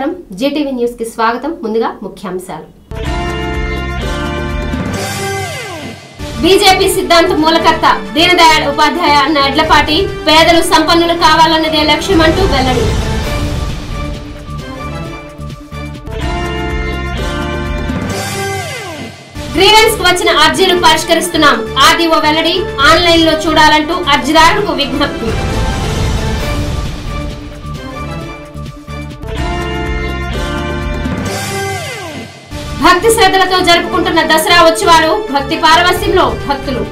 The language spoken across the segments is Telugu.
నమస్కారం జీటీవీ న్యూస్ కి స్వాగతం ముందుగా ముఖ్యాంశాలు బీజేపీ సిద్ధాంత మూలకర్త దీన్ దయాళ్ ఉపాధ్యాయ అన్న ఎడ్లపాటి పేదలు సంపన్నులు కావాలన్నదే లక్ష్యమంటూ వెల్లడి గ్రీవెన్స్ కు వచ్చిన అర్జీలు పరిష్కరిస్తున్నాం ఆర్డీఓ వెల్లడి ఆన్లైన్ లో చూడాలంటూ అర్జీదారులకు విజ్ఞప్తి భక్తి శ్రద్ధలతో జరుపుకుంటున్న దసరా ఉత్సవాలు భక్తి పారవస్యంలో భక్తులు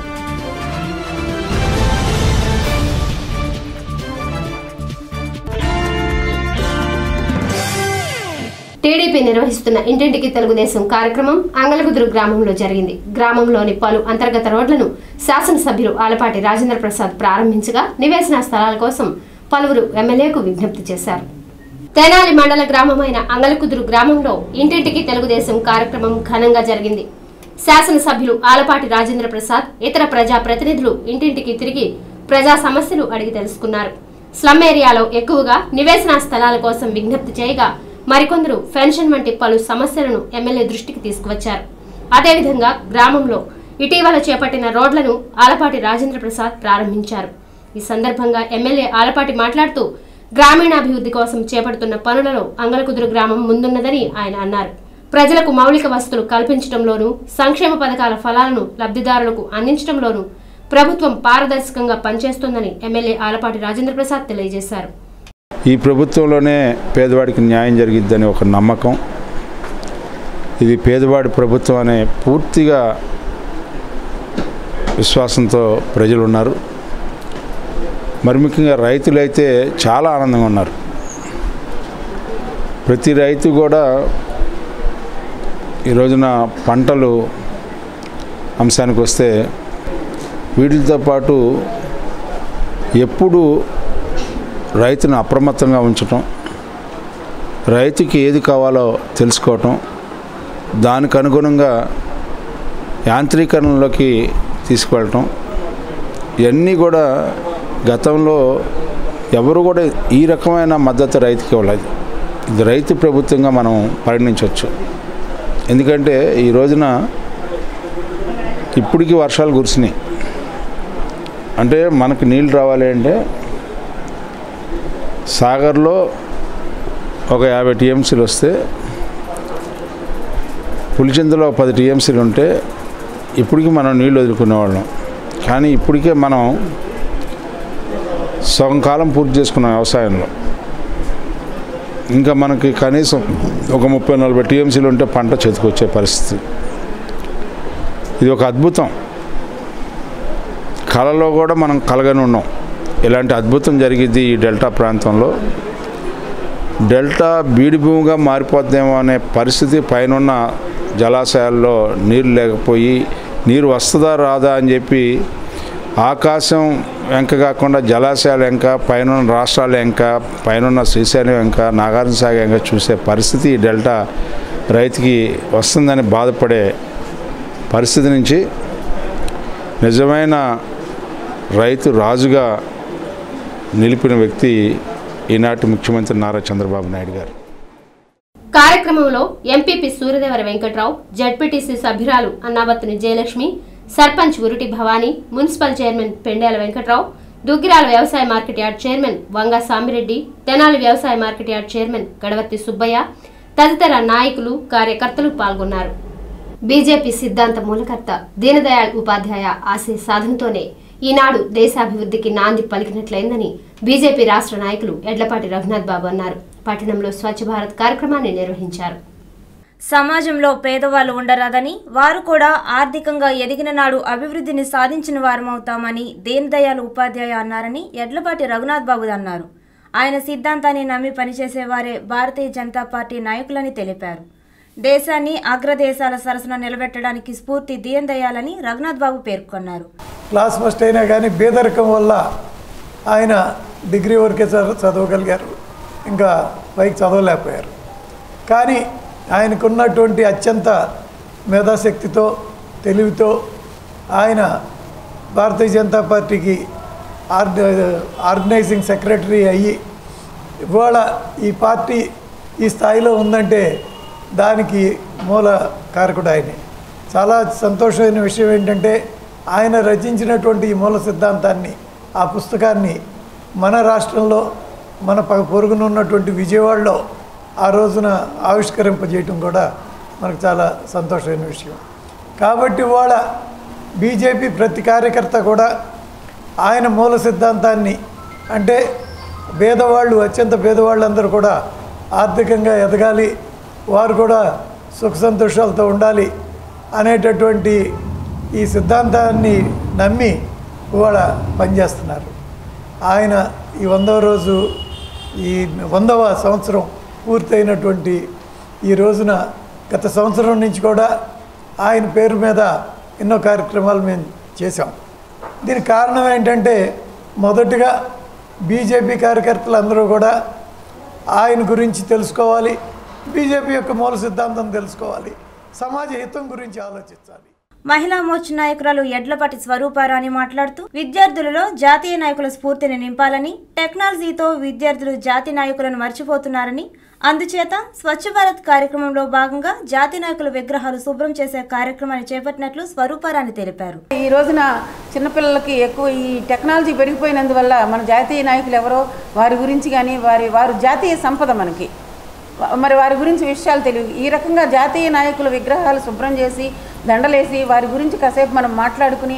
టీడీపీ నిర్వహిస్తున్న ఇంటింటికి తెలుగుదేశం కార్యక్రమం అంగలగుదురు గ్రామంలో జరిగింది. గ్రామంలోని పలు అంతర్గత రోడ్లను శాసనసభ్యులు ఆలపాటి రాజేంద్ర ప్రసాద్ ప్రారంభించగా నివేశన స్థలాల కోసం పలువురు ఎమ్మెల్యేకు విజ్ఞప్తి చేశారు. తెనాలి మండల గ్రామమైన అంగలకుదురు గ్రామంలో ఇంటింటికి తెలుగుదేశం కార్యక్రమం ఘనంగా జరిగింది. శాసనసభ్యులు ఆలపాటి రాజేంద్ర ప్రసాద్ ఇతర ప్రజా ప్రతినిధులు ఇంటింటికి తిరిగి ప్రజా సమస్యలు అడిగి తెలుసుకున్నారు. స్లమ్ ఏరియాలో ఎక్కువగా నివేశన స్థలాల కోసం విజ్ఞప్తి చేయగా మరికొందరు పెన్షన్ వంటి పలు సమస్యలను ఎమ్మెల్యే దృష్టికి తీసుకువచ్చారు. అదేవిధంగా గ్రామంలో ఇటీవల చేపట్టిన రోడ్లను ఆలపాటి రాజేంద్ర ప్రసాద్ ప్రారంభించారు. ఈ సందర్భంగా ఎమ్మెల్యే ఆలపాటి మాట్లాడుతూ గ్రామీణాభివృద్ధి కోసం చేపడుతున్న పనులలో అంగలకుదురు గ్రామం ముందున్నదని ఆయన అన్నారు. ప్రజలకు మౌలిక వసతులు కల్పించడంలోనూ సంక్షేమ పథకాల ఫలాలను లబ్ధిదారులకు అందించడంలోనూ ప్రభుత్వం పారదర్శకంగా పనిచేస్తోందని ఎమ్మెల్యే ఆలపాటి రాజేంద్ర ప్రసాద్ తెలియజేశారు. ఈ ప్రభుత్వంలోనే పేదవాడికి న్యాయం జరిగిద్దని ఒక నమ్మకం. ఇది పేదవాడి ప్రభుత్వం అనే పూర్తిగా విశ్వాసంతో ప్రజలు ఉన్నారు. మరి ముఖ్యంగా రైతులైతే చాలా ఆనందంగా ఉన్నారు. ప్రతి రైతు కూడా ఈ రోజున పంటలు అంశానికి వస్తే వీటితో పాటు ఎప్పుడు రైతును అప్రమత్తంగా ఉంచటం, రైతుకి ఏది కావాలో తెలుసుకోవటం, దానికి అనుగుణంగా యాంత్రీకరణలోకి తీసుకువెళ్ళటం, ఇవన్నీ కూడా గతంలో ఎవరు కూడా ఈ రకమైన మద్దతు రైతుకి ఇవ్వలేదు. ఇది రైతు ప్రభుత్వంగా మనం పరిగణించవచ్చు. ఎందుకంటే ఈ రోజున ఇప్పటికీ వర్షాలు కురిసినాయి. అంటే మనకు నీళ్ళు రావాలి అంటే సాగర్లో ఒక 50 టీఎంసీలు వస్తే పులిచింతలో 10 టీఎంసీలు ఉంటే ఇప్పటికీ మనం నీళ్ళు వదులుకునేవాళ్ళం. కానీ ఇప్పటికే మనం సగం కాలం పూర్తి చేసుకున్నాం వ్యవసాయంలో. ఇంకా మనకి కనీసం ఒక 30-40 టీఎంసీలు ఉంటే పంట చేతికొచ్చే పరిస్థితి. ఇది ఒక అద్భుతం. కళలో కూడా మనం కలగని ఉన్నాం. ఇలాంటి అద్భుతం జరిగింది ఈ డెల్టా ప్రాంతంలో. డెల్టా బీడి భూమిగా మారిపోద్దేమో అనే పరిస్థితి, పైనున్న జలాశయాల్లో నీరు లేకపోయి నీరు వస్తుందా రాదా అని చెప్పి ఆకాశం వెంక కాకుండా జలాశయాలు వెంక, పైన రాష్ట్రాలు వెంక, పైన శ్రీశైలం వెంక, నాగార్జున సాగర్ వెంక చూసే పరిస్థితి డెల్టా రైతుకి వస్తుందని బాధపడే పరిస్థితి నుంచి నిజమైన రైతు రాజుగా నిలిపిన వ్యక్తి ఈనాటి ముఖ్యమంత్రి నారా చంద్రబాబు నాయుడు గారు. కార్యక్రమంలో ఎంపీపీ సూర్యదేవర వెంకట్రావు, జడ్పీటీసీ సభ్యురాలు అన్నాబత్తుని జయలక్ష్మి, సర్పంచ్ ఉరుటి భవానీ, మున్సిపల్ చైర్మన్ పెండేల వెంకట్రావు, దుగ్గిరాల వ్యవసాయ market yard chairman Vanga Samireddy, Tenali వ్యవసాయ market yard chairman Gadavarti Subbaiah తదితర నాయకులు, కార్యకర్తలు పాల్గొన్నారు. బీజేపీ సిద్ధాంత మూలకర్త దీన్ దయాళ్ ఉపాధ్యాయ ఆశయ సాధనతోనే ఈనాడు దేశాభివృద్ధికి నాంది పలికినట్లయిందని బీజేపీ రాష్ట్ర నాయకులు ఎడ్లపాటి రఘునాథ్ బాబు అన్నారు. పట్టణంలో స్వచ్ఛ భారత్ కార్యక్రమాన్ని నిర్వహించారు. సమాజంలో పేదవాళ్ళు ఉండరాదని, వారు కూడా ఆర్థికంగా ఎదిగిన నాడు అభివృద్ధిని సాధించిన వారమవుతామని దీన్ దయాళ్ ఉపాధ్యాయ అన్నారని ఎడ్లపాటి రఘునాథ్ బాబు అన్నారు. ఆయన సిద్ధాంతాన్ని నమ్మి పనిచేసేవారే భారతీయ జనతా పార్టీ నాయకులని తెలిపారు. దేశాన్ని అగ్రదేశాల సరసన నిలబెట్టడానికి స్ఫూర్తి దీన్ దయాళ్ అని రఘునాథ్ బాబు పేర్కొన్నారు. క్లాస్ ఫస్ట్ అయినా కానీ పేదరికం వల్ల ఆయన డిగ్రీ వరకే చదవగలిగారు, ఇంకా పైకి చదవలేకపోయారు. కానీ ఆయనకున్నటువంటి అత్యంత మేధాశక్తితో, తెలివితో ఆయన భారతీయ జనతా పార్టీకి ఆర్గనైజింగ్ సెక్రటరీ అయ్యి ఇవాళ ఈ పార్టీ ఈ స్థాయిలో ఉందంటే దానికి మూల కారకుడు ఆయనే. చాలా సంతోషమైన విషయం ఏంటంటే ఆయన రచించినటువంటి ఈ మూల సిద్ధాంతాన్ని, ఆ పుస్తకాన్ని మన రాష్ట్రంలో మన పొరుగున ఉన్నటువంటి విజయవాడలో ఆ రోజున ఆవిష్కరింపజేయటం కూడా మనకు చాలా సంతోషమైన విషయం. కాబట్టి ఇవాళ బీజేపీ ప్రతి కార్యకర్త కూడా ఆయన మూల సిద్ధాంతాన్ని, అంటే పేదవాళ్ళు, అత్యంత పేదవాళ్ళందరూ కూడా ఆర్థికంగా ఎదగాలి, వారు కూడా సుఖ సంతోషాలతో ఉండాలి అనేటటువంటి ఈ సిద్ధాంతాన్ని నమ్మి ఇవాళ పనిచేస్తున్నారు. ఆయన ఈ 100వ రోజు, ఈ 100వ సంవత్సరం పూర్తయినటువంటి ఈ రోజున గత సంవత్సరం నుంచి కూడా ఆయన పేరు మీద ఎన్నో కార్యక్రమాలు మేము చేశాం. దీనికి కారణం ఏంటంటే మొదటిగా బీజేపీ కార్యకర్తలందరూ కూడా ఆయన గురించి తెలుసుకోవాలి, బీజేపీ యొక్క మూల సిద్ధాంతం తెలుసుకోవాలి, సమాజ హితం గురించి ఆలోచించాలి. మహిళా మోర్చా నాయకురాలు ఎడ్లపాటి స్వరూపారాణి మాట్లాడుతూ విద్యార్థులలో జాతీయ నాయకుల స్ఫూర్తిని నింపాలని, టెక్నాలజీతో విద్యార్థులు జాతి నాయకులను మర్చిపోతున్నారని, అందుచేత స్వచ్ఛ భారత్ కార్యక్రమంలో భాగంగా జాతి నాయకుల విగ్రహాలు శుభ్రం చేసే కార్యక్రమాన్ని చేపట్టినట్లు స్వరూపారాణి తెలిపారు. ఈ రోజున చిన్నపిల్లలకి ఎక్కువ ఈ టెక్నాలజీ పెరిగిపోయినందువల్ల మన జాతీయ నాయకులు ఎవరో వారి గురించి కానీ వారు జాతీయ సంపద మనకి, మరి వారి గురించి విషయాలు తెలియదు. ఈ రకంగా జాతీయ నాయకుల విగ్రహాలు శుభ్రం చేసి దండలేసి వారి గురించి కాసేపు మనం మాట్లాడుకుని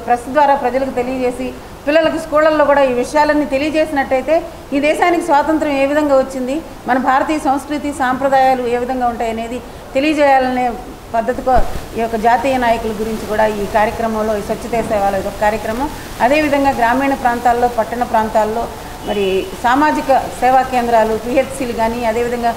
ప్రెస్ ద్వారా ప్రజలకు తెలియజేసి పిల్లలకి స్కూళ్ళల్లో కూడా ఈ విషయాలన్నీ తెలియజేసినట్టయితే ఈ దేశానికి స్వాతంత్రం ఏ విధంగా వచ్చింది, మన భారతీయ సంస్కృతి సాంప్రదాయాలు ఏ విధంగా ఉంటాయి అనేది తెలియజేయాలనే పద్ధతితో ఈ యొక్క జాతీయ నాయకుల గురించి కూడా ఈ కార్యక్రమంలో, ఈ స్వచ్ఛతే సేవల ఇదొక కార్యక్రమం. అదేవిధంగా గ్రామీణ ప్రాంతాల్లో, పట్టణ ప్రాంతాల్లో మరి సామాజిక సేవా కేంద్రాలు, పిహెచ్సిలు కానీ, అదేవిధంగా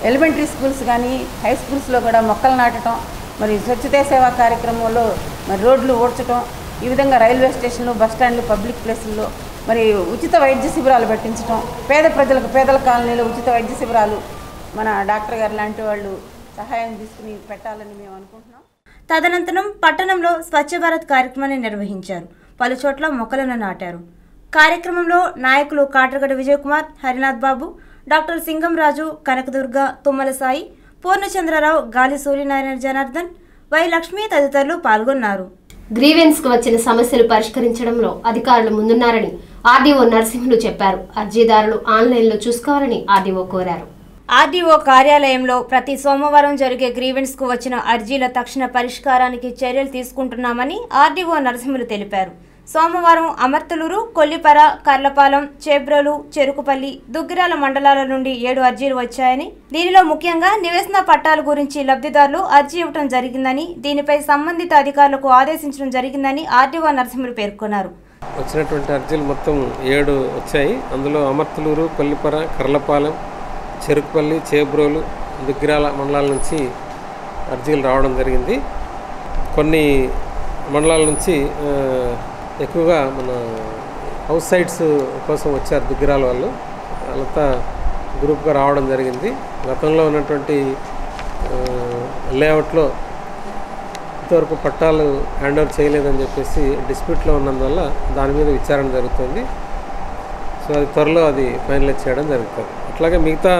ఎలిమెంటరీ స్కూల్స్ కానీ, హై స్కూల్స్లో కూడా మొక్కలు నాటడం, మరి స్వచ్ఛతే సేవా కార్యక్రమంలో మరి రోడ్లు ఊడ్చడం, ఈ విధంగా రైల్వే స్టేషన్లు, బస్టాండ్లు, పబ్లిక్ ప్లేసుల్లో మరి ఉచిత వైద్య శిబిరాలు పెట్టించడం, పేదల కాలనీలో ఉచిత వైద్య శిబిరాలు మన డాక్టర్ గారు లాంటి వాళ్ళు సహాయం తీసుకుని పెట్టాలని మేము అనుకుంటున్నాం. తదనంతరం పట్టణంలో స్వచ్ఛ భారత్ కార్యక్రమాన్ని నిర్వహించారు. పలుచోట్ల మొక్కలను నాటారు. కార్యక్రమంలో నాయకులు కాట్రగడ్డ విజయకుమార్, హరినాథ్ బాబు, డాక్టర్ సింగంరాజు, కనకదుర్గ, తుమ్మల సాయి, పూర్ణచంద్రరావు, గాలి సూర్యనారాయణ జనార్దన్, వై లక్ష్మి తదితరులు పాల్గొన్నారు. గ్రీవెన్స్ కు వచ్చిన సమస్యలు పరిష్కరించడంలో అధికారులు ముందున్నారని ఆర్డీఓ నరసింహులు చెప్పారు. అర్జీదారులు ఆన్లైన్లో చూసుకోవాలని ఆర్డీఓ కోరారు. ఆర్డీఓ కార్యాలయంలో ప్రతి సోమవారం జరిగే గ్రీవెన్స్ కు వచ్చిన అర్జీల తక్షణ పరిష్కారానికి చర్యలు తీసుకుంటున్నామని ఆర్డీఓ నరసింహులు తెలిపారు. సోమవారం అమర్తలూరు, కొల్లిపర, కర్లపాలెం, చేబ్రోలు, చెరుకుపల్లి, దుగ్గిరాల మండలాల నుండి 7 అర్జీలు వచ్చాయని, దీనిలో ముఖ్యంగా నివేశన పట్టాల గురించి లబ్ధిదారులు అర్జీ ఇవ్వడం జరిగిందని, దీనిపై సంబంధిత అధికారులకు ఆదేశించడం జరిగిందని ఆర్డీఓ నరసింహులు పేర్కొన్నారు. వచ్చినటువంటి అర్జీలు మొత్తం 7 వచ్చాయి. అందులో అమర్తలూరు, కొల్లిపర, కర్లపాలెం, చెరుకుపల్లి, చేబ్రోలు, దుగ్గిరాల మండలాల నుంచి అర్జీలు రావడం జరిగింది. కొన్ని మండలాల నుంచి ఎక్కువగా మన హౌస్ సైట్స్ కోసం వచ్చారు దుగ్గిరాల వాళ్ళు, వాళ్ళంతా గ్రూప్గా రావడం జరిగింది. గతంలో ఉన్నటువంటి లేఅవుట్లో ఇంతవరకు పట్టాలు హ్యాండ్ ఓవర్ చేయలేదని చెప్పేసి డిస్ప్యూట్లో ఉన్నందువల్ల దాని మీద విచారణ జరుగుతుంది. సో అది త్వరలో అది ఫైనలైజ్ చేయడం జరుగుతుంది. అట్లాగే మిగతా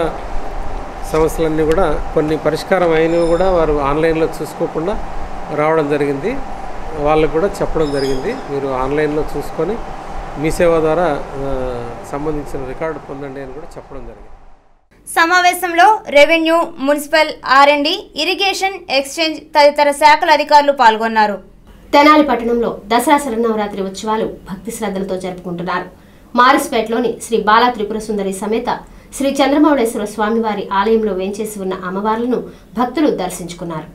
సమస్యలన్నీ కూడా కొన్ని పరిష్కారం అయినవి కూడా వారు ఆన్లైన్లో చూసుకోకుండా రావడం జరిగింది. వాళ్ళకు కూడా చెప్పడం జరిగింది, మీరు ఆన్లైన్లో చూసుకొని మీ సేవ ద్వారా సంబంధించిన రికార్డు పొందండి అని కూడా చెప్పడం జరిగింది. సమావేశంలో రెవెన్యూ, మున్సిపల్, ఆర్ఎండ్బి, ఇరిగేషన్, ఎక్స్చేంజ్ తదితర శాఖల అధికారులు పాల్గొన్నారు. తెనాలి పట్టణంలో దసరా శరన్నవరాత్రి ఉత్సవాలు భక్తి శ్రద్ధలతో జరుపుకుంటున్నారు. మారిస్పేటలోని శ్రీ బాలా త్రిపుర సుందరి సమేత శ్రీ చంద్రమౌళేశ్వర స్వామివారి ఆలయంలో వేంచేసి ఉన్న అమ్మవార్లను భక్తులు దర్శించుకున్నారు.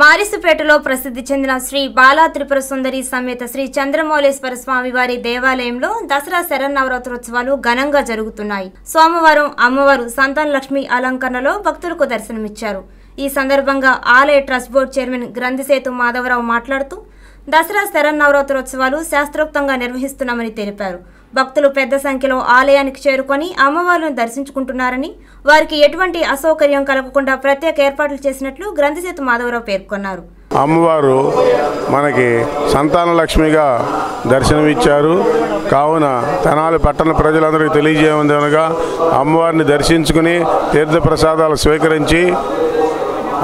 మారిసుపేటలో ప్రసిద్ధి చెందిన శ్రీ బాలా త్రిపుర సుందరి సమేత శ్రీ చంద్రమౌళేశ్వర స్వామివారి దేవాలయంలో దసరా శరన్నవరాత్రోత్సవాలు ఘనంగా జరుగుతున్నాయి. సోమవారం అమ్మవారు సంతాన లక్ష్మి అలంకరణలో భక్తులకు దర్శనమిచ్చారు. ఈ సందర్భంగా ఆలయ ట్రస్ట్ బోర్డు చైర్మన్ గ్రంథిసేతు మాధవరావు మాట్లాడుతూ దసరా శరన్నవరాత్రోత్సవాలు శాస్త్రోక్తంగా నిర్వహిస్తున్నామని తెలిపారు. భక్తులు పెద్ద సంఖ్యలో ఆలయానికి చేరుకొని అమ్మవారిని దర్శించుకుంటున్నారని, వారికి ఎటువంటి అసౌకర్యం కలగకుండా ప్రత్యేక ఏర్పాట్లు చేసినట్లు గ్రంథిసేతు మాధవరావు పేర్కొన్నారు. అమ్మవారు మనకి సంతాన లక్ష్మిగా దర్శనమిచ్చారు. కావున తెనాలి పట్టణ ప్రజలందరికీ తెలియజేయమనగా అమ్మవారిని దర్శించుకుని తీర్థప్రసాదాలు స్వీకరించి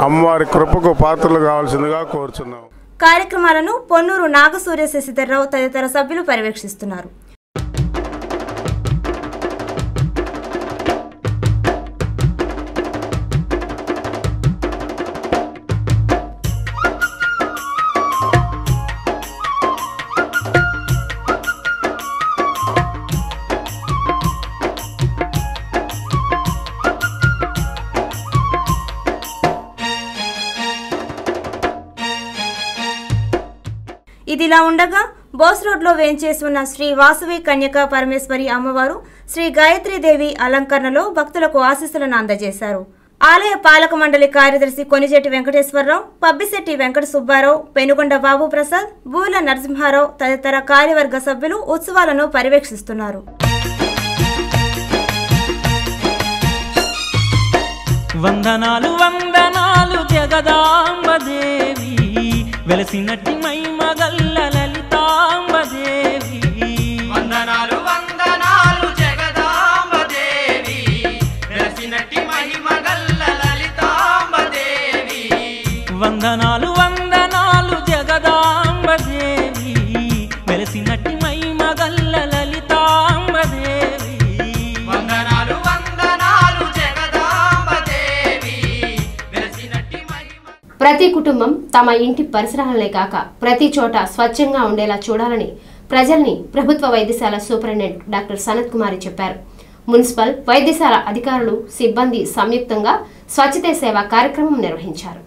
అమ్మవారి కృపకు పాత్రలు కావాల్సిందిగా కోరుచున్నాం. కార్యక్రమాలను పొన్నూరు నాగసూర్య శశిధర్రావు తదితర సభ్యులు పర్యవేక్షిస్తున్నారు. ఇదిలా ఉండగా బోస్ రోడ్లో వేంచేసి ఉన్న శ్రీ వాసవి కన్యకా పరమేశ్వరి అమ్మవారు శ్రీ గాయత్రీదేవి అలంకరణలో భక్తులకు ఆశీస్సులను అందజేశారు. ఆలయ పాలక మండలి కార్యదర్శి కొనిజెట్టి వెంకటేశ్వరరావు, పబ్బిశెట్టి వెంకట సుబ్బారావు, పెనుగొండ బాబు ప్రసాద్, బూల నరసింహారావు తదితర కార్యవర్గ సభ్యులు ఉత్సవాలను పర్యవేక్షిస్తున్నారు. వందనాలు వందనాలు జగదాంబదేవి, వెలసినట్టి మైమగల్ల లలితాంబదేవి. వందనాలు వందనాలు జగదాంబదేవి, వెలసినట్టి మహిమగల్ల లలితాంబదేవి. వందనాలు వందనాలు జగదాంబదేవి, వెలసినట్టి మహిమగల్ల లలితాంబదేవి. వందనాలు వందనాలు జగదాంబదేవి, వెలసినట్టి మహిమ. ప్రతి కుటుంబం తమ ఇంటి పరిసరాలనే కాక ప్రతి చోట స్వచ్ఛంగా ఉండేలా చూడాలని ప్రజల్ని ప్రభుత్వ వైద్యశాల సూపరింటెండెంట్ డాక్టర్ సనత్ కుమారి చెప్పారు. మున్సిపల్ వైద్యశాల అధికారులు సిబ్బంది సంయుక్తంగా స్వచ్ఛతే సేవ కార్యక్రమం నిర్వహించారు.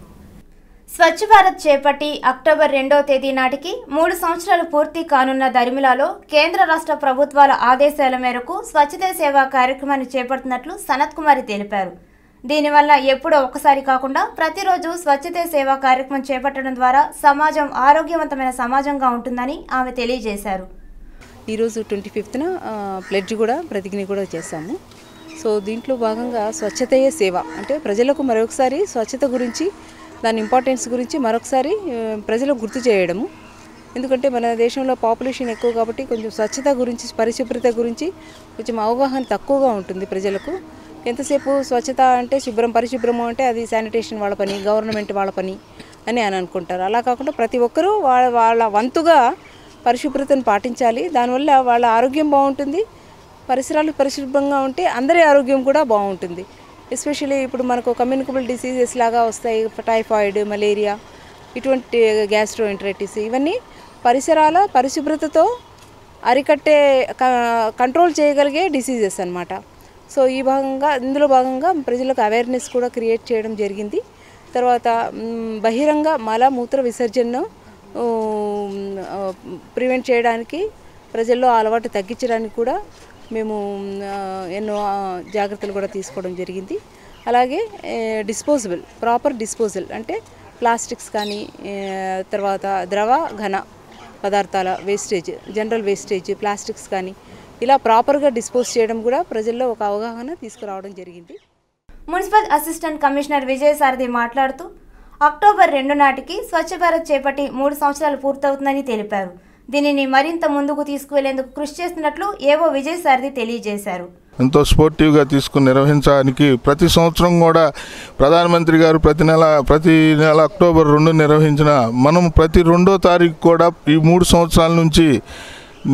స్వచ్ఛ భారత్ చేపట్టి అక్టోబర్ 2వ తేదీ నాటికి 3 సంవత్సరాలు పూర్తి కానున్న దరిమిలాలో కేంద్ర రాష్ట్ర ప్రభుత్వాల ఆదేశాల మేరకు స్వచ్ఛతే సేవ కార్యక్రమాన్ని చేపడుతున్నట్లు సనత్ కుమారి తెలిపారు. దీనివల్ల ఎప్పుడో ఒకసారి కాకుండా ప్రతిరోజు స్వచ్ఛతే సేవా కార్యక్రమం చేపట్టడం ద్వారా సమాజం ఆరోగ్యవంతమైన సమాజంగా ఉంటుందని ఆమె తెలియజేశారు. ఈరోజు 25న ప్లెడ్జ్ కూడా ప్రతిజ్ఞ కూడా చేశాము. సో దీంట్లో భాగంగా స్వచ్ఛతయే సేవ అంటే ప్రజలకు మరొకసారి స్వచ్ఛత గురించి దాని ఇంపార్టెన్స్ గురించి మరొకసారి ప్రజలకు గుర్తు చేయడము. ఎందుకంటే మన దేశంలో పాపులేషన్ ఎక్కువ కాబట్టి కొంచెం స్వచ్ఛత గురించి పరిశుభ్రత గురించి కొంచెం అవగాహన తక్కువగా ఉంటుంది ప్రజలకు. ఎంతసేపు స్వచ్ఛత అంటే పరిశుభ్రము అంటే అది శానిటేషన్ వాళ్ళ పని, గవర్నమెంట్ వాళ్ళ పని అని అనుకుంటారు. అలా కాకుండా ప్రతి ఒక్కరూ వాళ్ళ వంతుగా పరిశుభ్రతను పాటించాలి. దానివల్ల వాళ్ళ ఆరోగ్యం బాగుంటుంది. పరిసరాలు పరిశుభ్రంగా ఉంటే అందరి ఆరోగ్యం కూడా బాగుంటుంది. ఎస్పెషల్లీ ఇప్పుడు మనకు కమ్యూనికబుల్ డిసీజెస్ లాగా వస్తాయి, టైఫాయిడ్, మలేరియా, ఇటువంటి గ్యాస్ట్రోఎంటరైటిస్, ఇవన్నీ పరిసరాల పరిశుభ్రతతో అరికట్టే కంట్రోల్ చేయగలిగే డిసీజెస్ అన్నమాట. సో ఇందులో భాగంగా ప్రజలకు అవేర్నెస్ కూడా క్రియేట్ చేయడం జరిగింది. తర్వాత బహిరంగ మలమూత్ర విసర్జనను ప్రివెంట్ చేయడానికి ప్రజల్లో అలవాటు తగ్గించడానికి కూడా మేము ఎన్నో జాగ్రత్తలు కూడా తీసుకోవడం జరిగింది. అలాగే ప్రాపర్ డిస్పోజల్ అంటే ప్లాస్టిక్స్ కానీ తర్వాత ద్రవ ఘన పదార్థాల వేస్టేజ్, జనరల్ వేస్టేజ్, ప్లాస్టిక్స్ కానీ ఇలా ప్రాపర్గా డిస్పోజ్ చేయడం కూడా ప్రజల్లో ఒక అవగాహన తీసుకురావడం జరిగింది. మున్సిపల్ అసిస్టెంట్ కమిషనర్ విజయసారథి మాట్లాడుతూ అక్టోబర్ 2 నాటికి స్వచ్ఛ భారత్ చేపట్టి 3 సంవత్సరాలు పూర్తవుతుందని తెలిపారు. దీనిని మరింత ముందుకు తీసుకువెళ్లేందుకు కృషి చేస్తున్నట్లు ఏవో విజయసారథి తెలియజేశారు. ఎంతో స్పోర్టివ్గా తీసుకుని నిర్వహించడానికి ప్రతి సంవత్సరం కూడా ప్రధానమంత్రి గారు ప్రతి నెల అక్టోబర్ 2 నిర్వహించిన మనం ప్రతి 2వ తారీఖు కూడా ఈ 3 సంవత్సరాల నుంచి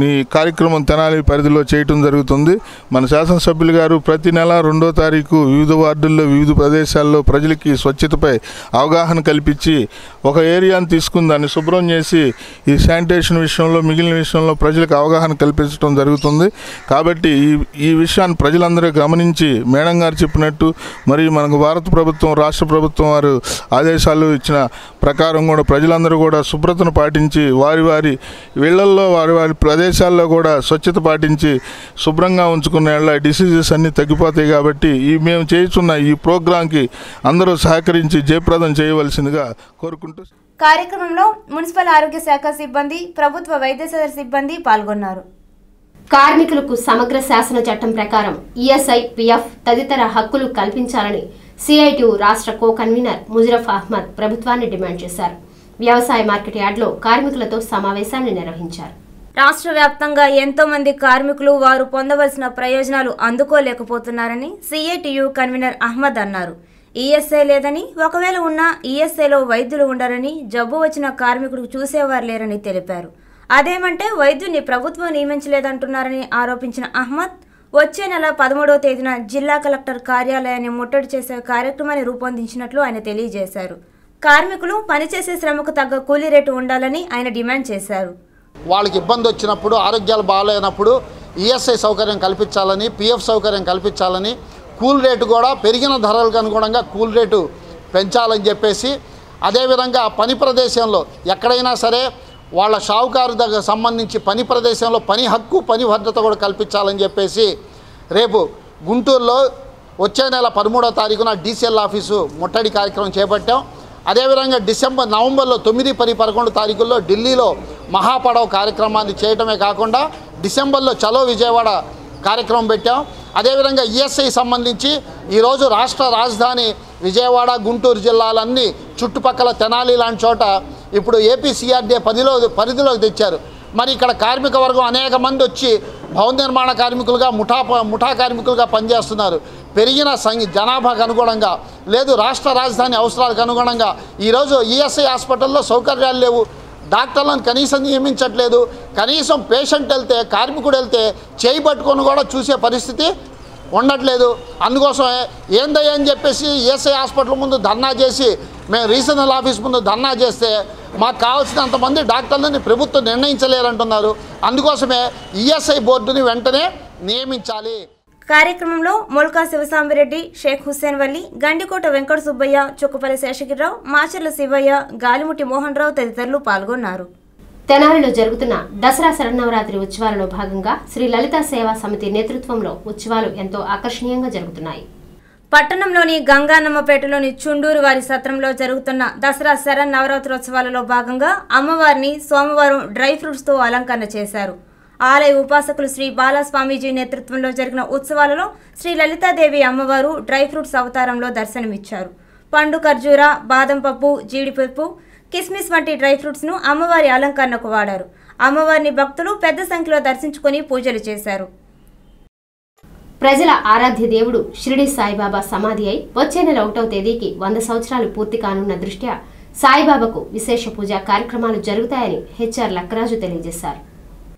ఈ కార్యక్రమం తెనాలి పరిధిలో చేయటం జరుగుతుంది. మన శాసనసభ్యులు గారు ప్రతి నెల 2వ తారీఖు వివిధ వార్డుల్లో వివిధ ప్రదేశాల్లో ప్రజలకి స్వచ్ఛతపై అవగాహన కల్పించి ఒక ఏరియాను తీసుకుని దాన్ని శుభ్రం చేసి ఈ శానిటేషన్ విషయంలో మిగిలిన విషయంలో ప్రజలకు అవగాహన కల్పించడం జరుగుతుంది. కాబట్టి ఈ విషయాన్ని ప్రజలందరూ గమనించి మేడం గారు చెప్పినట్టు మరి మనకు భారత ప్రభుత్వం రాష్ట్ర ప్రభుత్వం వారు ఆదేశాలు ఇచ్చిన ప్రకారం కూడా ప్రజలందరూ కూడా శుభ్రతను పాటించి వారి ఇళ్లల్లో వారి ప్రదేశాల్లో కూడా స్వచ్ఛత పాటించి శుభ్రంగా ఉంచుకునే డిసీజెస్ అన్నీ తగ్గిపోతాయి. కాబట్టి మేము చేస్తున్న ఈ ప్రోగ్రాంకి అందరూ సహకరించి జయప్రదం చేయవలసిందిగా కోరుకుంటూ కార్యక్రమంలో మున్సిపల్ ఆరోగ్య శాఖ సిబ్బంది, ప్రభుత్వ వైద్యశాల సిబ్బంది పాల్గొన్నారు. కార్మికులకు సమగ్ర శాసన చట్టం ప్రకారం ఈఎస్ఐ, పిఎఫ్ తదితర హక్కులు కల్పించాలని సిఐటియు రాష్ట్ర కో కన్వీనర్ ముజరఫ్ అహ్మద్ ప్రభుత్వాన్ని డిమాండ్ చేశారు. వ్యవసాయ మార్కెట్ యార్డ్లో కార్మికులతో సమావేశాన్ని నిర్వహించారు. రాష్ట్ర వ్యాప్తంగా ఎంతో మంది కార్మికులు వారు పొందవలసిన ప్రయోజనాలు అందుకోలేకపోతున్నారని సిఐటియు కన్వీనర్ అహ్మద్ అన్నారు. ఈఎస్ఐ లేదని, ఒకవేళ ఉన్నా ఈఎస్ఐలో వైద్యులు ఉండరని, జబ్బు వచ్చిన కార్మికుడు చూసేవారు లేరని తెలిపారు. అదేమంటే వైద్యుని ప్రభుత్వం నియమించలేదంటున్నారని ఆరోపించిన అహ్మద్ వచ్చే నెల 13వ తేదీన జిల్లా కలెక్టర్ కార్యాలయాన్ని ముట్టడి చేసే కార్యక్రమాన్ని రూపొందించినట్లు ఆయన తెలియజేశారు. కార్మికులు పనిచేసే శ్రమకు తగ్గ కూలీ రేటు ఉండాలని ఆయన డిమాండ్ చేశారు. వాళ్ళకి ఇబ్బంది వచ్చినప్పుడు, ఆరోగ్యాలు బాగాలేనప్పుడు ఈఎస్ఐ సౌకర్యం కల్పించాలని, పిఎఫ్ సౌకర్యం కల్పించాలని, కూల్ రేటు కూడా పెరిగిన ధరలకు అనుగుణంగా కూల్ రేటు పెంచాలని చెప్పేసి, అదేవిధంగా పని ప్రదేశంలో ఎక్కడైనా సరే వాళ్ళ షావుకారు దగ్గర సంబంధించి పని ప్రదేశంలో పని హక్కు, పని భద్రత కూడా కల్పించాలని చెప్పేసి రేపు గుంటూరులో వచ్చే నెల 13వ తారీఖున డీసీఎల్ ఆఫీసు ముట్టడి కార్యక్రమం చేపట్టాం. అదేవిధంగా నవంబర్లో 9, 10, 11 తారీఖుల్లో ఢిల్లీలో మహాపడవ కార్యక్రమాన్ని చేయటమే కాకుండా డిసెంబర్లో చలో విజయవాడ కార్యక్రమం పెట్టాం. అదేవిధంగా ఈఎస్ఐ సంబంధించి ఈరోజు రాష్ట్ర రాజధాని విజయవాడ, గుంటూరు జిల్లాలన్నీ చుట్టుపక్కల తెనాలి లాంటి చోట ఇప్పుడు ఏపీసీఆర్డీఏ పరిధిలోకి తెచ్చారు. మరి ఇక్కడ కార్మిక వర్గం అనేక మంది వచ్చి భవన నిర్మాణ కార్మికులుగా, ముఠా కార్మికులుగా పనిచేస్తున్నారు. పెరిగిన జనాభాకు అనుగుణంగా లేదు, రాష్ట్ర రాజధాని అవసరాలకు అనుగుణంగా ఈరోజు ఈఎస్ఐ హాస్పిటల్లో సౌకర్యాలు లేవు, డాక్టర్లను కనీసం నియమించట్లేదు. కనీసం పేషెంట్ వెళ్తే, కార్మికుడు వెళ్తే చేయి పట్టుకొని కూడా చూసే పరిస్థితి ఉండట్లేదు. అందుకోసమే ఏందయ్యా అని చెప్పేసి ఈఎస్ఐ హాస్పిటల్ ముందు ధర్నా చేసి, మేము రీజనల్ ఆఫీస్ ముందు ధర్నా చేస్తే మాకు కావాల్సినంతమంది డాక్టర్లని ప్రభుత్వం నిర్ణయించలేరంటున్నారు. అందుకోసమే ఈఎస్ఐ బోర్డుని వెంటనే నియమించాలి. కార్యక్రమంలో మొల్కా శివసాంబిరెడ్డి, షేక్ హుస్సేన్ వల్లి, గండికోట వెంకట సుబ్బయ్య, చుక్కపల్లి శేషగిరిరావు, మాచర్ల శివయ్య, గాలిముటి మోహన్ రావు తదితరులు పాల్గొన్నారు. తెనాలిలో జరుగుతున్న దసరా శరన్నవరాత్రి ఉత్సవాలలో భాగంగా శ్రీ లలితా సేవా సమితి నేతృత్వంలో ఉత్సవాలు ఎంతో ఆకర్షణీయంగా జరుగుతున్నాయి. పట్టణంలోని గంగానమ్మపేటలోని చుండూరు వారి సత్రంలో జరుగుతున్న దసరా శరన్నవరాత్రోత్సవాలలో భాగంగా అమ్మవారిని సోమవారం డ్రై ఫ్రూట్స్తో అలంకరణ చేశారు. ఆలయ ఉపాసకులు శ్రీ బాలస్వామీజీ నేతృత్వంలో జరిగిన ఉత్సవాలలో శ్రీ లలితాదేవి అమ్మవారు డ్రై ఫ్రూట్స్ అవతారంలో దర్శనమిచ్చారు. పండు ఖర్జూర, బాదం పప్పు, జీడిపప్పు, కిస్మిస్ వంటి డ్రై ఫ్రూట్స్ను అమ్మవారి అలంకరణకు వాడారు. అమ్మవారిని భక్తులు పెద్ద సంఖ్యలో దర్శించుకుని పూజలు చేశారు. ప్రజల ఆరాధ్య దేవుడు షిరిడి సాయిబాబా సమాధి అయి వచ్చే నెల 1వ తేదీకి 100 సంవత్సరాలు పూర్తి కానున్న దృష్ట్యా సాయిబాబాకు విశేష పూజా కార్యక్రమాలు జరుగుతాయని హెచ్ఆర్ లక్కరాజు తెలియజేశారు.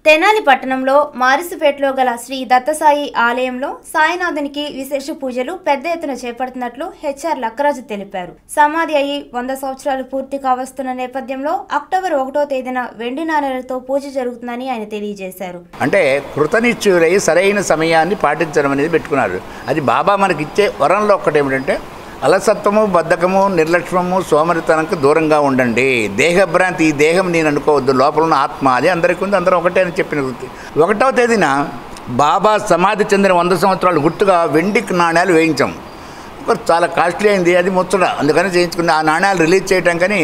తెనాలి పట్టణంలో మారిసుపేటలో గల శ్రీ దత్తసాయి ఆలయంలో సాయినాథునికి విశేష పూజలు పెద్ద ఎత్తున చేపడుతున్నట్లు హెచ్ఆర్ లక్కరాజు తెలిపారు. సమాధి అయి 100 సంవత్సరాలు పూర్తి కావస్తున్న నేపథ్యంలో అక్టోబర్ 1వ తేదీన వెండి నాణేలతో పూజ జరుగుతుందని ఆయన తెలియజేశారు. అంటే కృతనిశ్చయులై సరైన సమయాన్ని పాటించడం అనేది పెట్టుకున్నారు. అది బాబా మనకి ఇచ్చే వరంలో ఒక్కటి ఏమిటంటే అలసత్వము, బద్ధకము, నిర్లక్ష్యము, సోమరితనంకు దూరంగా ఉండండి. దేహభ్రాంతి, ఈ దేహం నేను అనుకోవద్దు, లోపల ఉన్న ఆత్మ అది అందరికీ ఉంది, అందరూ ఒకటే అని చెప్పిన వృత్తి. 1వ తేదీన బాబా సమాధి చెందిన 100 సంవత్సరాలు గుర్తుగా వెండి నాణ్యాలు వేయించాం. చాలా కాస్ట్లీ అయింది, అది ముచ్చట, అందుకని చేయించుకుని ఆ నాణ్యాలు రిలీజ్ చేయటం. కానీ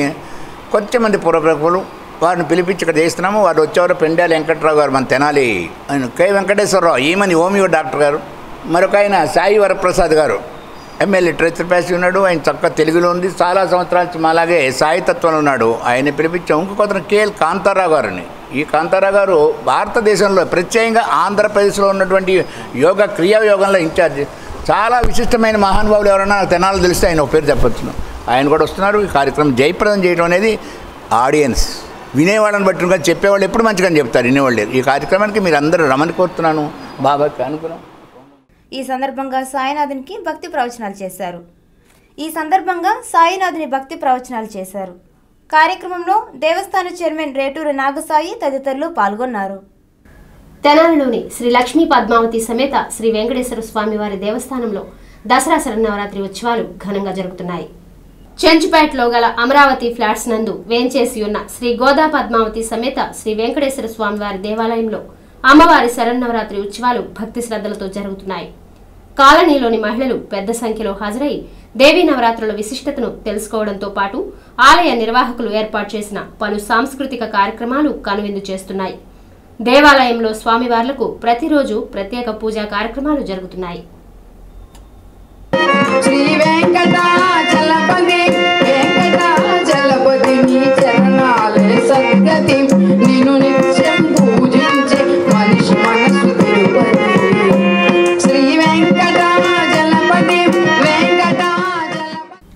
కొంచెంమంది పూర్వప్రముఖులు వారిని పిలిపించి ఇక్కడ చేస్తున్నాము. వారు వచ్చేవారు పెండాలి వెంకట్రావు గారు, మన తెనాలి ఆయన, కె వెంకటేశ్వరరావు ఈమెని హోమియో డాక్టర్ గారు, మరొక ఆయన సాయి వరప్రసాద్ గారు ఎంఏ లిటరేచర్ ప్యాసి ఉన్నాడు. ఆయన చక్కగా తెలుగులో ఉంది, చాలా సంవత్సరాల నుంచి అలాగే సాయితత్వంలో ఉన్నాడు. ఆయన పిలిపించాం. ఇంకొక కేఎల్ కాంతారావు గారిని. ఈ కాంతారావు గారు భారతదేశంలో ప్రత్యేకంగా ఆంధ్రప్రదేశ్లో ఉన్నటువంటి యోగా క్రియాయోగంలో ఇన్ఛార్జ్. చాలా విశిష్టమైన మహానుభావులు ఎవరైనా తెనాలి తెలిస్తే ఆయన ఒక పేరు చెప్పొచ్చును. ఆయన కూడా వస్తున్నారు. ఈ కార్యక్రమం జయప్రదం చేయడం అనేది ఆడియన్స్ వినేవాళ్ళని బట్టి, చెప్పేవాళ్ళు ఎప్పుడు మంచిగా చెప్తారు, వినేవాళ్ళు. ఈ కార్యక్రమానికి మీరు అందరూ రమని కోరుతున్నాను. బాబాకి అనుకున్నాం. ఈ సందర్భంగా సాయినాథుని భక్తి ప్రవచనాలు చేశారు. కార్యక్రమంలో దేవస్థాన చైర్మన్ రేటూరు నాగసాయి తదితరులు పాల్గొన్నారు. తెనాలిలోని శ్రీ లక్ష్మీ పద్మావతి సమేత శ్రీ వెంకటేశ్వర స్వామివారి దేవస్థానంలో దసరా శరన్నవరాత్రి ఉత్సవాలు ఘనంగా జరుగుతున్నాయి. చెంచుపేటలో గల అమరావతి ఫ్లాట్స్ నందు వేంచేసి ఉన్న శ్రీ గోదా పద్మావతి సమేత శ్రీ వెంకటేశ్వర స్వామివారి దేవాలయంలో అమ్మవారి శరన్నవరాత్రి ఉత్సవాలు భక్తి శ్రద్ధలతో జరుగుతున్నాయి. కాలనీలోని మహిళలు పెద్ద సంఖ్యలో హాజరై దేవీ నవరాత్రుల విశిష్టతను తెలుసుకోవడంతో పాటు ఆలయ నిర్వాహకులు ఏర్పాటు చేసిన పలు సాంస్కృతిక కార్యక్రమాలు కనువిందు చేస్తున్నాయి. దేవాలయంలో స్వామివార్లకు ప్రతిరోజు ప్రత్యేక పూజా కార్యక్రమాలు జరుగుతున్నాయి. శ్రీ వెంకటాచలపతి వెంకటాచలపతి నీ చరణ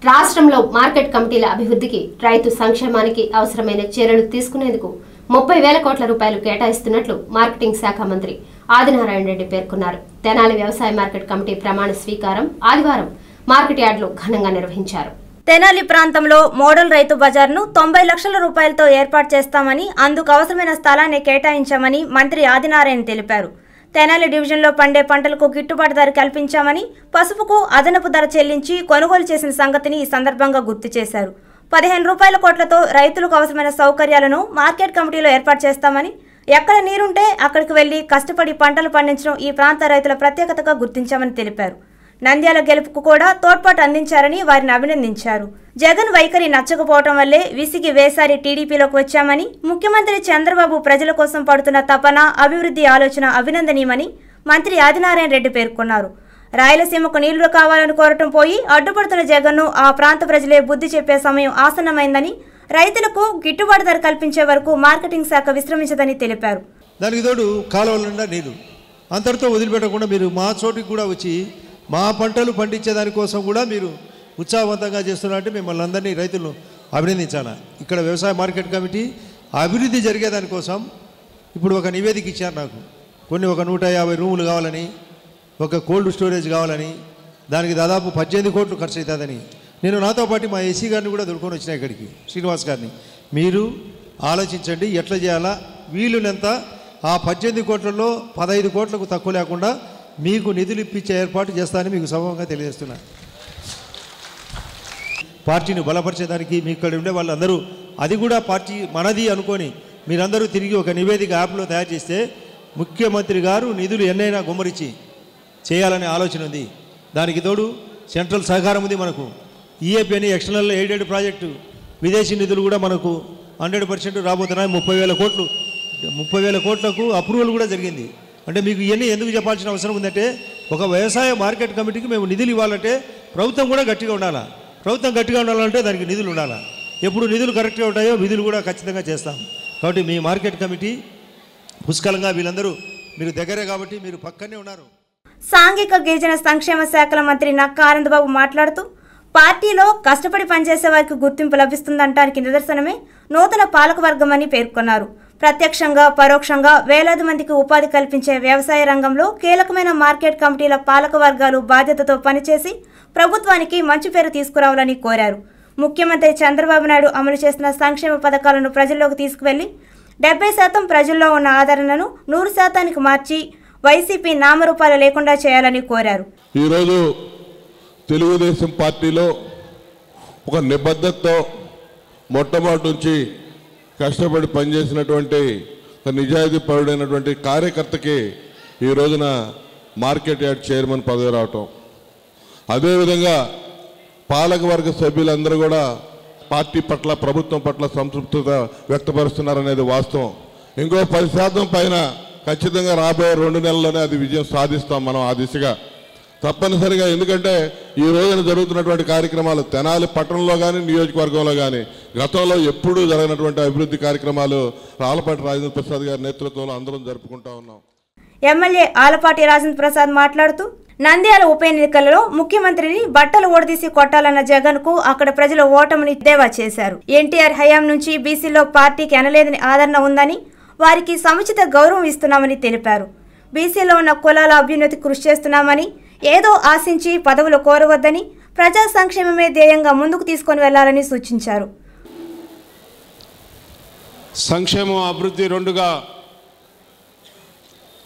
రాష్ట్రంలో మార్కెట్ కమిటీల అభివృద్ధికి, రైతు సంక్షేమానికి అవసరమైన చర్యలు తీసుకునేందుకు 30,000 కోట్ల రూపాయలు కేటాయిస్తున్నట్లు మార్కెటింగ్ శాఖ మంత్రి ఆదినారాయణ రెడ్డి పేర్కొన్నారు. తెనాలి వ్యవసాయ మార్కెట్ కమిటీ ప్రమాణ స్వీకారం ఆదివారం మార్కెట్ యార్డులో ఘనంగా నిర్వహించారు. తెనాలి ప్రాంతంలో మోడల్ రైతు బజార్ను 90 లక్షల రూపాయలతో ఏర్పాటు చేస్తామని, అందుకు అవసరమైన స్థలాన్ని కేటాయించామని మంత్రి ఆదినారాయణ తెలిపారు. తెనాలి డివిజన్లో పండే పంటలకు గిట్టుబాటు ధర కల్పించామని, పసుపుకు అదనపు ధర చెల్లించి కొనుగోలు చేసిన సంగతిని ఈ సందర్భంగా గుర్తు చేశారు. 15 కోట్లతో రైతులకు అవసరమైన సౌకర్యాలను మార్కెట్ కమిటీలో ఏర్పాటు చేస్తామని, ఎక్కడ నీరుంటే అక్కడికి వెళ్లి కష్టపడి పంటలు పండించడం ఈ ప్రాంత రైతుల ప్రత్యేకతగా గుర్తించామని తెలిపారు. నంద్యాల గెలుపుకు కూడా తోడ్పాటు అందించారని వారిని అభినందించారు. జగన్ వైఖరి నచ్చకపోవడం వల్లే విసిగి వేసారి టీడీపీలోకి వచ్చామని, ముఖ్యమంత్రి చంద్రబాబు ప్రజల కోసం పడుతున్న తపన, అభివృద్ధి ఆలోచన అభినందనీయమని మంత్రి ఆదినారాయణ రెడ్డి పేర్కొన్నారు. రాయలసీమకు నీళ్లు కావాలని కోరటం పోయి అడ్డుపడుతున్న జగన్ను ఆ ప్రాంత ప్రజలే బుద్ధి చెప్పే సమయం ఆసన్నమైందని, రైతులకు గిట్టుబాటు ధర కల్పించే వరకు మార్కెటింగ్ శాఖ విశ్రమించదని తెలిపారు. దానికి తోడు కాలువల నిండా నీరు అంతటితో వదిలిపెట్టకుండా మీరు మా చోటికి కూడా వచ్చి మా పంటలు పండించేదానికోసం కూడా మీరు ఉత్సాహవంతంగా చేస్తున్నారంటే మిమ్మల్ని అందరినీ రైతులను అభినందించాలా. ఇక్కడ వ్యవసాయ మార్కెట్ కమిటీ అభివృద్ధి జరిగేదానికోసం ఇప్పుడు ఒక నివేదిక ఇచ్చారు నాకు. ఒక 150 రూములు కావాలని, ఒక కోల్డ్ స్టోరేజ్ కావాలని, దానికి దాదాపు 18 కోట్లు ఖర్చు అవుతుందని. నేను నాతో పాటు మా ఏసీ గారిని కూడా దొరుకుని వచ్చిన ఇక్కడికి, శ్రీనివాస్ గారిని. మీరు ఆలోచించండి ఎట్లా చేయాలా, వీలునంత ఆ 18 కోట్లలో 15 కోట్లకు తక్కువ లేకుండా మీకు నిధులు ఇప్పించే ఏర్పాటు చేస్తానని మీకు సభంగా తెలియజేస్తున్నా. పార్టీని బలపరిచేదానికి మీ ఇక్కడ ఉండే వాళ్ళందరూ అది కూడా పార్టీ మనది అనుకొని మీరందరూ తిరిగి ఒక నివేదిక యాప్లో తయారు చేస్తే ముఖ్యమంత్రి గారు నిధులు ఎన్నైనా గుమ్మరించి చేయాలనే ఆలోచన ఉంది. దానికి తోడు సెంట్రల్ సహకారం ఉంది. మనకు ఈఏపీ అని ఎక్స్టర్నల్ ఎయిడెడ్ ప్రాజెక్టు విదేశీ నిధులు కూడా మనకు 100% రాబోతున్నాయి. 30,000 కోట్లకు అప్రూవల్ కూడా జరిగింది. అంటే మీకు ఇవన్నీ ఎందుకు చెప్పాల్సిన అవసరం ఉందంటే, ఒక వ్యవసాయ మార్కెట్ కమిటీకి మేము నిధులు ఇవ్వాలంటే ప్రభుత్వం కూడా గట్టిగా ఉండాలా. ప్రభుత్వం గట్టిగా ఉండాలంటే దానికి నిధులు ఉండాలా. ఎప్పుడు నిధులు కరెక్ట్గా ఉంటాయో విధులు కూడా ఖచ్చితంగా చేస్తాం. కాబట్టి మీ మార్కెట్ కమిటీ పుష్కలంగా వీళ్ళందరూ మీరు దగ్గరే కాబట్టి మీరు పక్కనే ఉన్నారు. సాంఘిక గిరిజన సంక్షేమ శాఖల మంత్రి నక్కా ఆనందబాబు మాట్లాడుతూ, పార్టీలో కష్టపడి పనిచేసే వారికి గుర్తింపు లభిస్తుందంటానికి నిదర్శనమే నూతన పాలకవర్గమని పేర్కొన్నారు. ప్రత్యక్షంగా పరోక్షంగా వేలాది మందికి ఉపాధి కల్పించే వ్యవసాయ రంగంలో కీలకమైన మార్కెట్ కమిటీల పాలక వర్గాలు బాధ్యతతో పనిచేసి ప్రభుత్వానికి మంచి పేరు తీసుకురావాలని కోరారు. ముఖ్యమంత్రి చంద్రబాబు నాయుడు అమలు చేసిన సంక్షేమ పథకాలను ప్రజల్లోకి తీసుకువెళ్లి 70% ప్రజల్లో ఉన్న ఆదరణను 100% మార్చి వైసీపీ నామరూపాలు లేకుండా చేయాలని కోరారు. ఈరోజు తెలుగుదేశం పార్టీలో ఒక నిబద్ధతతో మొట్టమొదటి నుంచి కష్టపడి పనిచేసినటువంటి నిజాయితీ పరుడైనటువంటి కార్యకర్తకి ఈ రోజున మార్కెట్ యార్డ్ చైర్మన్ పదవి రావటం, అదేవిధంగా పాలకవర్గ సభ్యులందరూ కూడా పార్టీ పట్ల ప్రభుత్వం పట్ల సంతృప్తత వ్యక్తపరుస్తున్నారనేది వాస్తవం. ఇంకో 10% పైన ఖచ్చితంగా రాబోయే 2 నెలల్లోనే అది విజయం సాధిస్తాం మనం ఆ దిశగా తప్పనిసరిగా. ఎందుకంటే ఈ రోజున జరుగుతున్నటువంటి కార్యక్రమాలు తెనాలి పట్టణంలో కానీ నియోజకవర్గంలో కానీ గతంలో ఎప్పుడూ జరిగినటువంటి అభివృద్ధి కార్యక్రమాలు ఆలపాటి రాజేంద్ర ప్రసాద్ గారి నేతృత్వంలో అందరం జరుపుకుంటా ఉన్నాం. ఎమ్మెల్యే ఆలపాటి రాజేంద్ర ప్రసాద్ మాట్లాడుతూ, నంద్యాల ఉప ఎన్నికలలో ముఖ్యమంత్రిని బట్టలు ఓడదీసి కొట్టాలన్న జగన్ కు అక్కడ ప్రజలు ఓటమిని దేవా చేశారు. ఎన్టీఆర్ హయాం నుంచి బీసీలో పార్టీకి అనలేదని ఆదరణ ఉందని, వారికి సముచిత గౌరవం ఇస్తున్నామని తెలిపారు. బీసీలో ఉన్న కులాల అభ్యున్నతి కృషి చేస్తున్నామని, ఏదో ఆశించి పదవులు కోరవద్దని, ప్రజా సంక్షేమమే ధ్యేయంగా ముందుకు తీసుకొని వెళ్లాలని సూచించారు. సంక్షేమం అభివృద్ధి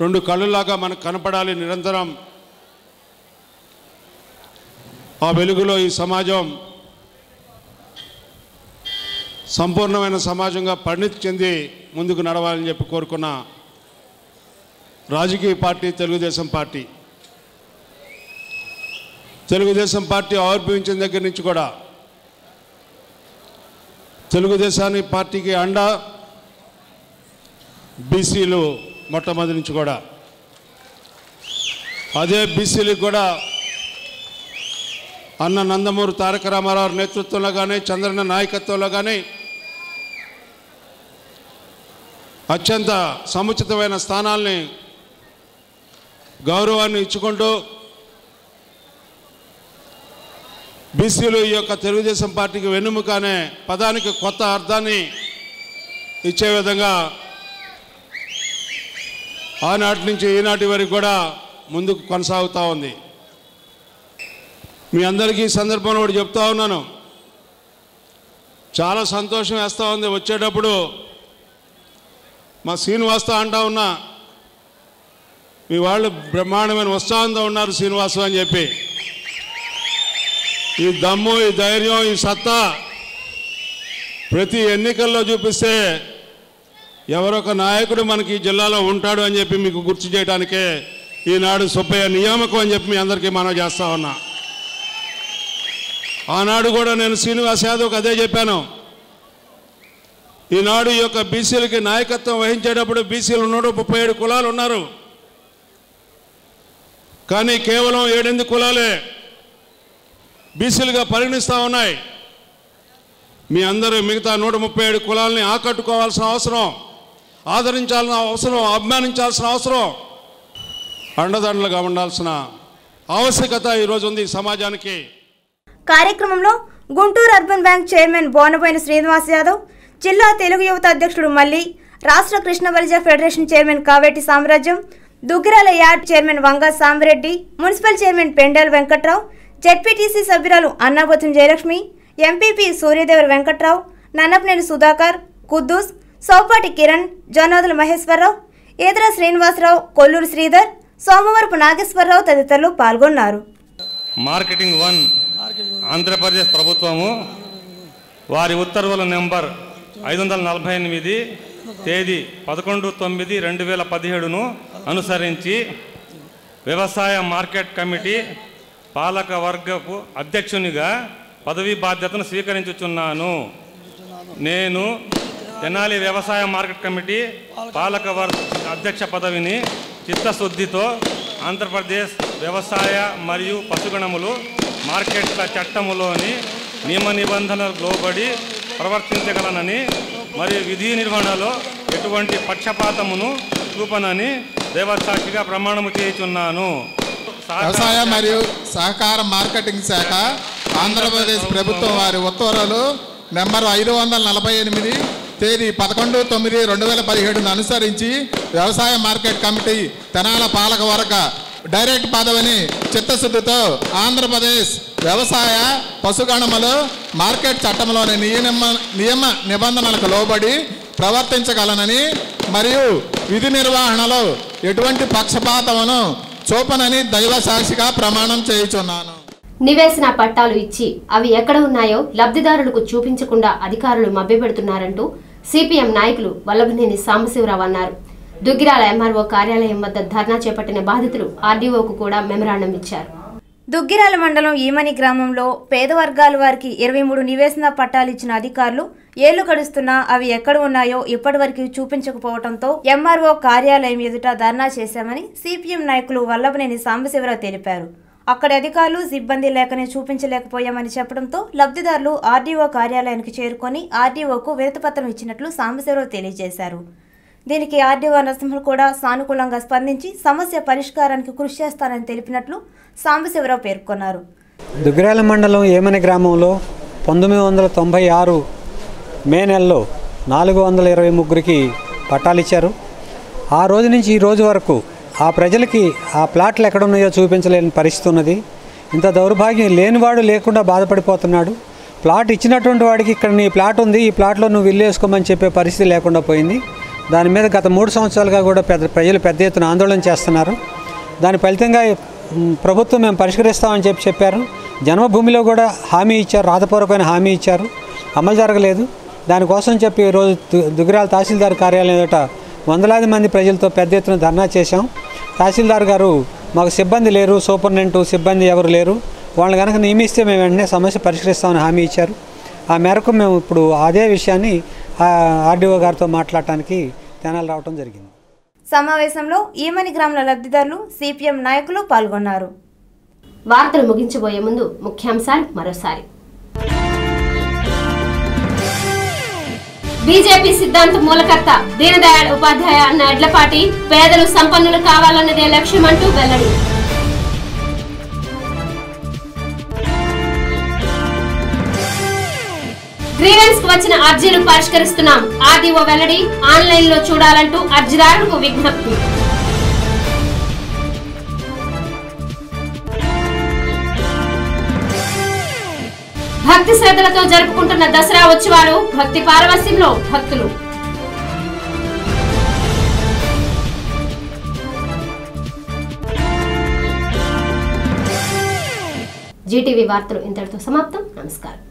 రెండు కళ్ళులాగా మనకు కనపడాలి నిరంతరం. ఆ వెలుగులో ఈ సమాజం సంపూర్ణమైన సమాజంగా పరిణితి చెంది ముందుకు నడవాలని చెప్పి కోరుకున్న రాజకీయ party Telugu Desam party. Telugu Desam party ఆవిర్భవించిన దగ్గర నుంచి కూడా తెలుగుదేశాన్ని పార్టీకి అండా బీసీలు మొట్టమొదటి నుంచి కూడా, అదే బీసీలకు కూడా అన్న నందమూరి తారక రామారావు నేతృత్వంలో కానీ చంద్రన్న నాయకత్వంలో కానీ అత్యంత సముచితమైన స్థానాల్ని గౌరవాన్ని ఇచ్చుకుంటూ బీసీలు ఈ యొక్క తెలుగుదేశం పార్టీకి వెన్నుముక అనే పదానికి కొత్త అర్థాన్ని ఇచ్చే విధంగా ఆనాటి నుంచి ఈనాటి వరకు కూడా ముందుకు కొనసాగుతూ ఉంది. మీ అందరికీ ఈ సందర్భంలో ఒకటి చెప్తా ఉన్నాను, చాలా సంతోషం వేస్తూ ఉంది. వచ్చేటప్పుడు మా శ్రీనివాసతో అంటా ఉన్నా, మీ వాళ్ళు బ్రహ్మాండమైన ఉత్సాహంతో ఉన్నారు శ్రీనివాసు అని చెప్పి. ఈ దమ్ము, ఈ ధైర్యం, ఈ సత్తా ప్రతి ఎన్నికల్లో చూపిస్తే ఎవరొక నాయకుడు మనకి ఈ జిల్లాలో ఉంటాడు అని చెప్పి మీకు గుర్తు చేయడానికే ఈనాడు సుబ్బయ్య నియామకం అని చెప్పి మీ అందరికీ మనవి చేస్తా ఉన్నా. ఆనాడు కూడా నేను శ్రీనివాస్ యాదవ్కి అదే చెప్పాను. ఈనాడు ఈ యొక్క బీసీలకి నాయకత్వం వహించేటప్పుడు బీసీలు 137 కులాలు ఉన్నారు, కానీ కేవలం 7 కులాలే బీసీలుగా పరిగణిస్తూ ఉన్నాయి. మీ అందరూ మిగతా 137 కులాలని ఆకట్టుకోవాల్సిన అవసరం, ఆదరించాల్సిన అవసరం, అభిమానించాల్సిన అవసరం, అండదండలుగా ఉండాల్సిన ఆవశ్యకత ఈరోజు ఉంది సమాజానికి. కార్యక్రమంలో Guntur urban bank chairman Bonaboina Srinivas Yadav, జిల్లా తెలుగు యువత అధ్యక్షుడు మల్లి, రాష్ట్ర Krishna Balija federation chairman Kaveti Samrajyam, Duggirala yard chairman Vanga Sambareddy, municipal chairman Pendel Venkatrao, ZPTC సభ్యురాలు అన్నాబోతుం జయలక్ష్మి, ఎంపీపీ సూర్యదేవర వెంకట్రావు, నన్నపనేని సుధాకర్, కుద్దూస్, సౌపాటి కిరణ్, జొన్నోదుల మహేశ్వరరావు, ఈదర శ్రీనివాసరావు, కొల్లూరు శ్రీధర్, సోమవరపు నాగేశ్వరరావు తదితరులు పాల్గొన్నారు. మార్కెటింగ్ 1 ఆంధ్రప్రదేశ్ ప్రభుత్వము వారి ఉత్తర్వుల నెంబర్ 548 తేదీ 11/9/2017ను అనుసరించి వ్యవసాయ మార్కెట్ కమిటీ పాలక వర్గపు అధ్యక్షునిగా పదవీ బాధ్యతను స్వీకరించుచున్నాను. నేను తెనాలి వ్యవసాయ మార్కెట్ కమిటీ పాలక వర్గ అధ్యక్ష పదవిని చిత్తశుద్ధితో ఆంధ్రప్రదేశ్ వ్యవసాయ మరియు పశుగణములు మార్కెట్ల చట్టములోని నియమ నిబంధనలకు లోబడి ప్రవర్తించగలనని మరియు విధి నిర్వహణలో ఎటువంటి పక్షపాతమును చూపనని దేవసాక్షిగా ప్రమాణము చేయుచున్నాను. వ్యవసాయ మరియు సహకార మార్కెటింగ్ శాఖ ఆంధ్రప్రదేశ్ ప్రభుత్వం వారి ఉత్తర్వులు నెంబర్ 548 తేదీ 11/9/2017ను అనుసరించి వ్యవసాయ మార్కెట్ కమిటీ తెనాల పాలక వర్గ డైరెక్ట్ పదవిని చిత్తశుద్ధితో ఆంధ్రప్రదేశ్ వ్యవసాయ పశుగణములు మార్కెట్ చట్టంలోని నియమ నిబంధనలకు లోబడి ప్రవర్తించగలనని మరియు విధి నిర్వహణలో ఎటువంటి పక్షపాతమును చూపనని దైవ సాక్షిగా ప్రమాణం చేయుచున్నాను. నివేశన పట్టాలు ఇచ్చి అవి ఎక్కడ ఉన్నాయో లబ్ధిదారులకు చూపించకుండా అధికారులు మభ్యపెడుతున్నారంటూ సిపిఎం నాయకులు వల్లభనేని సాంబశివరావు అన్నారు. దుగ్గిరాల ఎంఆర్ఓ కార్యాలయం వద్ద ధర్నా చేపట్టిన బాధితులు ఆర్డీఓకు కూడా మెమరాండం ఇచ్చారు. దుగ్గిరాల మండలం ఈమని గ్రామంలో పేద వర్గాల వారికి 23 నివేశన పట్టాలు ఇచ్చిన అధికారులు ఏళ్లు గడుస్తున్నా అవి ఎక్కడ ఉన్నాయో ఇప్పటివరకు చూపించకపోవడంతో ఎంఆర్ఓ కార్యాలయం ఎదుట ధర్నా చేశామని సిపిఎం నాయకులు వల్లభనేని సాంబశివరావు తెలిపారు. అక్కడి అధికారులు సిబ్బంది లేకనే చూపించలేకపోయామని చెప్పడంతో లబ్ధిదారులు ఆర్డీఓ కార్యాలయానికి చేరుకొని ఆర్డీఓకు వినతిపత్రం ఇచ్చినట్లు సాంబశివరావు తెలియజేశారు. దీనికి ఆర్డీఓ నరసింహులు కూడా సానుకూలంగా స్పందించి సమస్య పరిష్కారానికి కృషి చేస్తానని తెలిపినట్లు సాంబశివరావు పేర్కొన్నారు. దుగ్గిరాల మండలం ఏమని గ్రామంలో 1996 మే నెలలో 423కి పట్టాలు ఇచ్చారు. ఆ రోజు నుంచి ఈ రోజు వరకు ఆ ప్రజలకి ఆ ప్లాట్లు ఎక్కడున్నాయో చూపించలేని పరిస్థితి ఉన్నది. ఇంత దౌర్భాగ్యం లేనివాడు లేకుండా బాధపడిపోతున్నాడు. ప్లాట్ ఇచ్చినటువంటి వాడికి ఇక్కడ నీ ప్లాట్ ఉంది, ఈ ప్లాట్లో నువ్వు ఇల్లు వేసుకోమని చెప్పే పరిస్థితి లేకుండా పోయింది. దాని మీద గత 3 సంవత్సరాలుగా కూడా ప్రజలు పెద్ద ఎత్తున ఆందోళన చేస్తున్నారు. దాని ఫలితంగా ప్రభుత్వం మేము పరిష్కరిస్తామని చెప్పారు. జన్మభూమిలో కూడా హామీ ఇచ్చారు, రాతపూర్వకమైన హామీ ఇచ్చారు, అమలు జరగలేదు. దానికోసం చెప్పి ఈరోజు దుగ్గిరాల తహసీల్దార్ కార్యాలయం ఎదుట వందలాది మంది ప్రజలతో పెద్ద ఎత్తున ధర్నా చేశాం. తహసీల్దార్ గారు మాకు సిబ్బంది లేరు, సూపరింటెండెంట్ సిబ్బంది ఎవరు లేరు, వాళ్ళని కనుక నియమిస్తే మేము వెంటనే సమస్య పరిష్కరిస్తామని హామీ ఇచ్చారు. ఆ మేరకు మేము ఇప్పుడు అదే విషయాన్ని ఆర్డీఓ గారితో మాట్లాడటానికి తెనాలి రావడం జరిగింది. సమావేశంలో ఈమని గ్రామాల లబ్ధిదారులు సిపిఎం నాయకులు పాల్గొన్నారు. వార్తలు ముగించబోయే ముందు ముఖ్యాంశాలు మరోసారి. బీజేపీ సిద్ధాంత మూలకర్త దీనదయాళ్ ఉపాధ్యాయ అన్న ఎడ్లపాటి పేదలు సంపన్నులు కావాలన్నదే లక్ష్యమంటూ వెల్లడి. క్లియరెన్స్ కు వచ్చిన అర్జీలు పరిష్కరిస్తున్నాం. ఆర్డీఓ వెల్లడి. ఆన్లైన్ లో చూడాలంటూ అర్జీదారులకు విజ్ఞప్తి. భక్తి శ్రద్ధలతో జరుపుకుంటున్న దసరా ఉత్సవాలు. భక్తి పారవస్యంలో భక్తులు. జీటీవీ వార్తలు ఇంతటితో సమాప్తం. నమస్కారం.